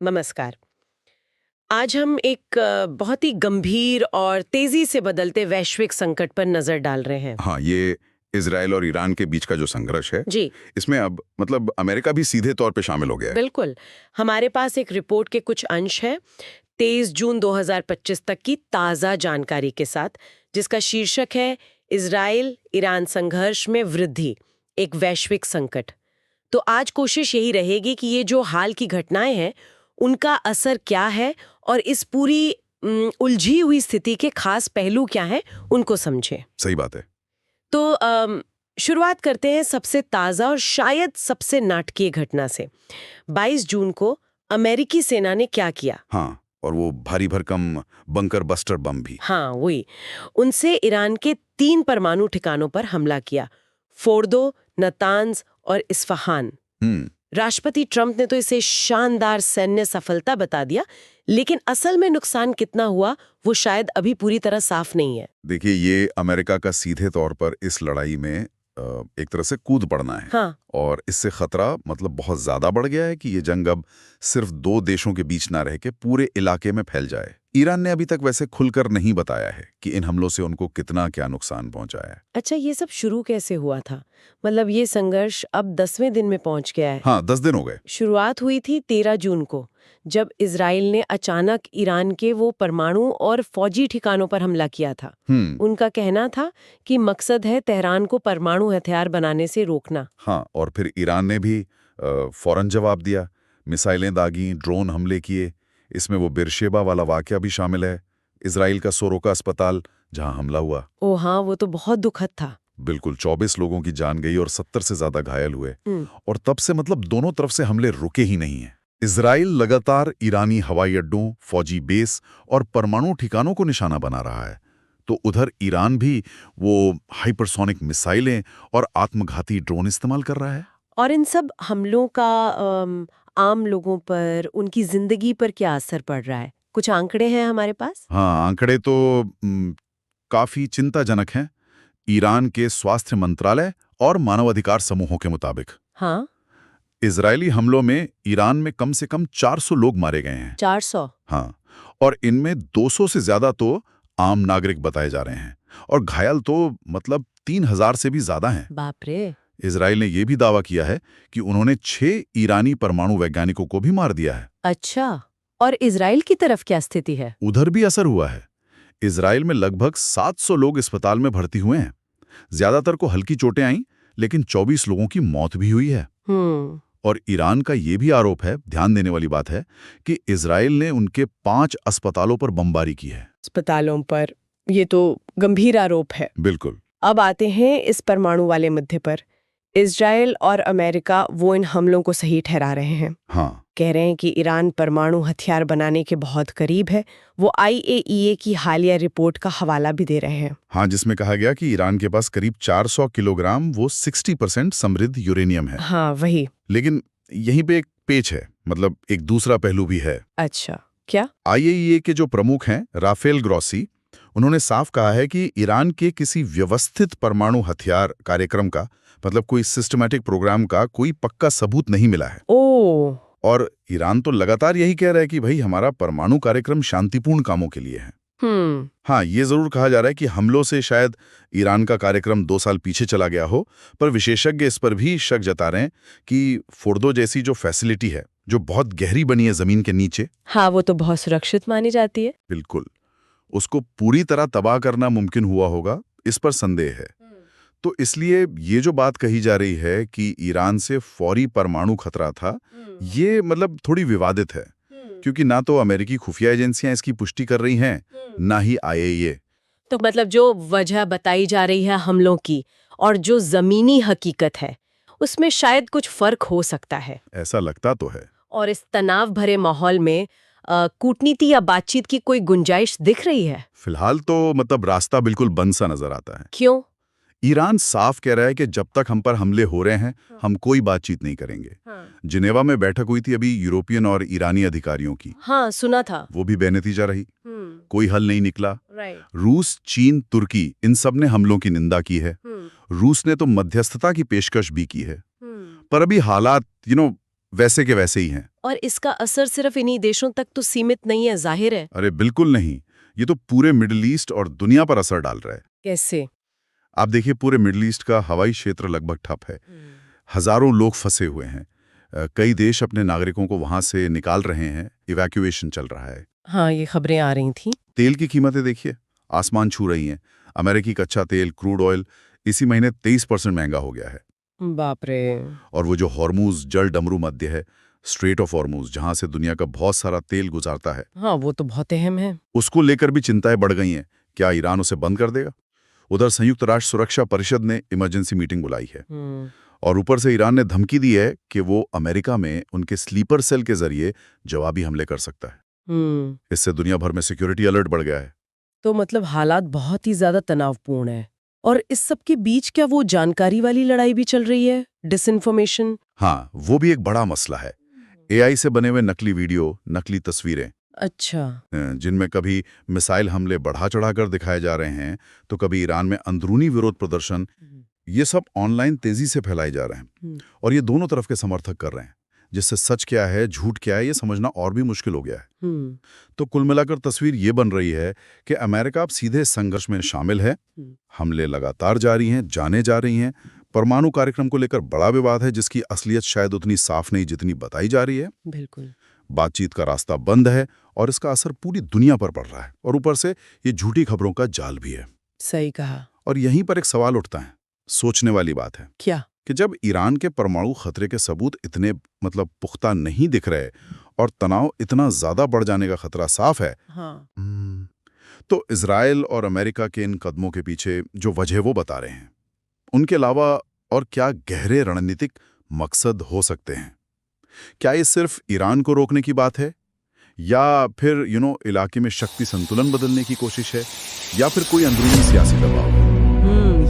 नमस्कार। आज हम एक बहुत ही गंभीर और तेजी से बदलते वैश्विक संकट पर नजर डाल रहे हैं। हाँ, ये इजराइल और ईरान के बीच का जो संघर्ष है, जी, इसमें अब मतलब अमेरिका भी सीधे तौर पे शामिल हो गया है। बिल्कुल। हमारे पास एक रिपोर्ट के कुछ अंश हैं 23 जून 2025 तक की ताज़ा जानकारी के साथ, जिसका शीर्षक है इजराइल ईरान संघर्ष में वृद्धि, एक वैश्विक संकट। तो आज कोशिश यही रहेगी कि ये जो हाल की घटनाएं हैं उनका असर क्या है और इस पूरी उलझी हुई स्थिति के खास पहलू क्या हैं उनको समझें। सही बात है। तो शुरुआत करते हैं सबसे ताज़ा और शायद सबसे नाटकीय घटना से। 22 जून को अमेरिकी सेना ने क्या किया? हाँ, और वो भारी भरकम बंकर बस्टर बम भी। हाँ, वही। उनसे ईरान के 3 परमाणु ठिकानों पर हमला किया, फोर्दो, नतांज और इस्फहान। राष्ट्रपति ट्रंप ने तो इसे शानदार सैन्य सफलता बता दिया, लेकिन असल में नुकसान कितना हुआ वो शायद अभी पूरी तरह साफ नहीं है। देखिए, ये अमेरिका का सीधे तौर पर इस लड़ाई में एक तरह से कूद पड़ना है। हाँ, और इससे खतरा मतलब बहुत ज्यादा बढ़ गया है कि ये जंग अब सिर्फ 2 देशों के बीच ना रह के पूरे इलाके में फैल जाए। ईरान ने अभी तक वैसे खुलकर नहीं बताया है कि इन हमलों से उनको कितना क्या नुकसान पहुंचा है। अच्छा, ये सब शुरू कैसे हुआ था? मतलब ये संघर्ष अब 10वें दिन में पहुंच गया है। हाँ, 10 दिन हो गए। शुरुआत हुई थी 13 जून को, जब इजराइल ने अचानक ईरान के वो परमाणु और फौजी ठिकानों पर हमला किया था। उनका कहना था कि मकसद है तेहरान को परमाणु हथियार बनाने से रोकना। हाँ, और फिर ईरान ने भी फौरन जवाब दिया, मिसाइलें दागी, ड्रोन हमले किए। इसमें वो बिरशेबा वाला वाकया भी शामिल है, इजराइल का सोरोका अस्पताल जहां हमला हुआ। ओह हाँ, वो तो बहुत दुखद था। बिल्कुल, 24 लोगों की जान गई और 70 से ज्यादा घायल हुए। और तब से मतलब दोनों तरफ से हमले रुके ही नहीं हैं। इजराइल लगातार ईरानी हवाई अड्डों, फौजी बेस और परमाणु ठिकानों को निशाना बना रहा है। तो उधर ईरान भी वो हाइपरसोनिक मिसाइलें और आत्मघाती ड्रोन इस्तेमाल कर रहा है। और इन सब हमलों का आम लोगों पर, उनकी जिंदगी पर क्या असर पड़ रहा है? कुछ आंकड़े हैं हमारे पास? हाँ, आंकड़े तो काफी चिंताजनक हैं। ईरान के स्वास्थ्य मंत्रालय और मानवाधिकार समूहों के मुताबिक हाँ, इजरायली हमलों में ईरान में कम से कम 400 लोग मारे गए हैं। 400? हाँ, और इनमें 200 से ज्यादा तो आम नागरिक बताए जा रहे हैं और घायल तो मतलब 3000 से भी ज्यादा हैं। बाप रे। इजराइल ने यह भी दावा किया है कि उन्होंने 6 ईरानी परमाणु वैज्ञानिकों को भी मार दिया है। अच्छा, और इजराइल की तरफ क्या स्थिति है? उधर भी असर हुआ है। इजराइल में लगभग 700 लोग अस्पताल में भर्ती हुए हैं। ज्यादातर को हल्की चोटें आईं, लेकिन 24 लोगों की मौत भी हुई है। और ईरान का ये भी आरोप है, ध्यान देने वाली बात है, कि इजराइल ने उनके 5 अस्पतालों पर बमबारी की है। अस्पतालों पर? ये तो गंभीर आरोप है। बिल्कुल। अब आते हैं इस परमाणु वाले मुद्दे पर। इजराइल और अमेरिका वो इन हमलों को सही ठहरा रहे हैं। हाँ, कह रहे हैं कि ईरान परमाणु हथियार बनाने के बहुत करीब है। वो IAEA की हालिया रिपोर्ट का हवाला भी दे रहे हैं। हाँ, जिसमें कहा गया कि ईरान के पास करीब 400 किलोग्राम वो 60% समृद्ध यूरेनियम है। हाँ, वही। लेकिन यहीं पे एक पेच है, मतलब एक दूसरा पहलू भी है। अच्छा, क्या? IAEA के जो प्रमुख हैं, राफेल ग्रॉसी, उन्होंने साफ कहा है कि ईरान के किसी व्यवस्थित परमाणु हथियार कार्यक्रम का, मतलब कोई सिस्टमैटिक प्रोग्राम का कोई पक्का सबूत नहीं मिला है। ओह। और ईरान तो लगातार यही कह रहा है कि भाई हमारा परमाणु कार्यक्रम शांतिपूर्ण कामों के लिए है। हाँ, ये जरूर कहा जा रहा है कि हमलों से शायद ईरान का कार्यक्रम 2 साल पीछे चला गया हो, पर विशेषज्ञ इस पर भी शक जता रहे हैं कि फोर्दो जैसी जो फैसिलिटी है, जो बहुत गहरी बनी है जमीन के नीचे, हाँ, वो तो बहुत सुरक्षित मानी जाती है। बिल्कुल, उसको पूरी तरह तबाह करना मुमकिन हुआ होगा, इस पर संदेह है। तो इसलिए ये जो बात कही जा रही है कि ईरान से फौरी परमाणु खतरा था, ये मतलब थोड़ी विवादित है, क्योंकि ना तो अमेरिकी खुफिया एजेंसियां इसकी पुष्टि कर रही हैं, ना ही IAEA। तो मतलब जो वजह बताई जा रही है हमलों की और जो जमीनी हकीकत है, उसमें शायद कुछ फर्क हो सकता है। ऐसा लगता तो है। और इस तनाव भरे माहौल में कूटनीति या बातचीत की कोई गुंजाइश दिख रही है? फिलहाल तो मतलब रास्ता बिल्कुल बंद सा नजर आता है। क्यों? ईरान साफ कह रहा है कि जब तक हम पर हमले हो रहे हैं, हम कोई बातचीत नहीं करेंगे। जिनेवा में बैठक हुई थी अभी यूरोपियन और ईरानी अधिकारियों की। हाँ, सुना था। वो भी बेनतीजा रही, कोई हल नहीं निकला। राइट। रूस, चीन, तुर्की, इन सब ने हमलों की निंदा की है। रूस ने तो मध्यस्थता की पेशकश भी की है। पर अभी हालात वैसे के वैसे ही हैं। और इसका असर सिर्फ इन्हीं देशों तक तो सीमित नहीं है, जाहिर है। अरे बिल्कुल नहीं, ये तो पूरे मिडिल ईस्ट और दुनिया पर असर डाल रहा है। कैसे? आप देखिए, पूरे मिडिल ईस्ट का हवाई क्षेत्र लगभग ठप है। हजारों लोग फंसे हुए हैं। कई देश अपने नागरिकों को वहां से निकाल रहे हैं, इवैक्यूएशन चल रहा है। हाँ, ये खबरें आ रही थी। तेल की कीमतें देखिए, आसमान छू रही हैं। अमेरिकी कच्चा तेल, क्रूड ऑयल इसी महीने 23% महंगा हो गया है। बाप रे। और वो जो हॉर्मूज जल डमरू मध्य है, स्ट्रेट ऑफ हॉर्मूज, जहां से दुनिया का बहुत सारा तेल गुजरता है, हाँ, वो तो बहुत अहम है। उसको लेकर भी चिंताएं बढ़ गई हैं। क्या ईरान उसे बंद कर देगा? उधर संयुक्त राष्ट्र सुरक्षा परिषद ने इमरजेंसी मीटिंग बुलाई है। और ऊपर से ईरान ने धमकी दी है कि वो अमेरिका में उनके स्लीपर सेल के जरिए जवाबी हमले कर सकता है। इससे दुनिया भर में सिक्योरिटी अलर्ट बढ़ गया है। तो मतलब हालात बहुत ही ज्यादा तनावपूर्ण है। और इस सब के बीच क्या वो जानकारी वाली लड़ाई भी चल रही है, डिसइंफॉर्मेशन? हाँ, वो भी एक बड़ा मसला है। एआई से बने हुए नकली वीडियो, नकली तस्वीरें, अच्छा। जिनमें कभी मिसाइल हमले बढ़ा चढ़ाकर दिखाए जा रहे हैं, तो कभी ईरान में अंदरूनी विरोध प्रदर्शन, ये सब ऑनलाइन तेजी से फैलाए जा रहे हैं। और ये दोनों तरफ के समर्थक कर रहे हैं, जिससे सच क्या है, झूठ क्या है, ये समझना और भी मुश्किल हो गया है। तो कुल मिलाकर तस्वीर ये बन रही है कि अमेरिका अब सीधे संघर्ष में शामिल है। हमले लगातार जारी हैं, जाने जा रही हैं। परमाणु कार्यक्रम को लेकर बड़ा विवाद है, जिसकी असलियत शायद उतनी साफ नहीं जितनी बताई जा रही है। बिल्कुल। बातचीत का रास्ता बंद है और इसका असर पूरी दुनिया पर पड़ रहा है। और ऊपर से ये झूठी खबरों का जाल भी है। सही कहा। और यहीं पर एक सवाल उठता है, सोचने वाली बात है। क्या? कि जब ईरान के परमाणु खतरे के सबूत इतने पुख्ता नहीं दिख रहे और तनाव इतना ज्यादा बढ़ जाने का खतरा साफ है, हाँ। तो इजराइल और अमेरिका के इन कदमों के पीछे जो वजह वो बता रहे हैं, उनके अलावा और क्या गहरे रणनीतिक मकसद हो सकते हैं? क्या ये सिर्फ ईरान को रोकने की बात है, या फिर इलाके में शक्ति संतुलन बदलने की कोशिश है, या फिर कोई अंदरूनी सियासी दबाव है?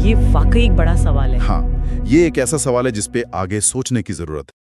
ये वाकई एक बड़ा सवाल है। हाँ, ये एक ऐसा सवाल है जिस पे आगे सोचने की जरूरत है।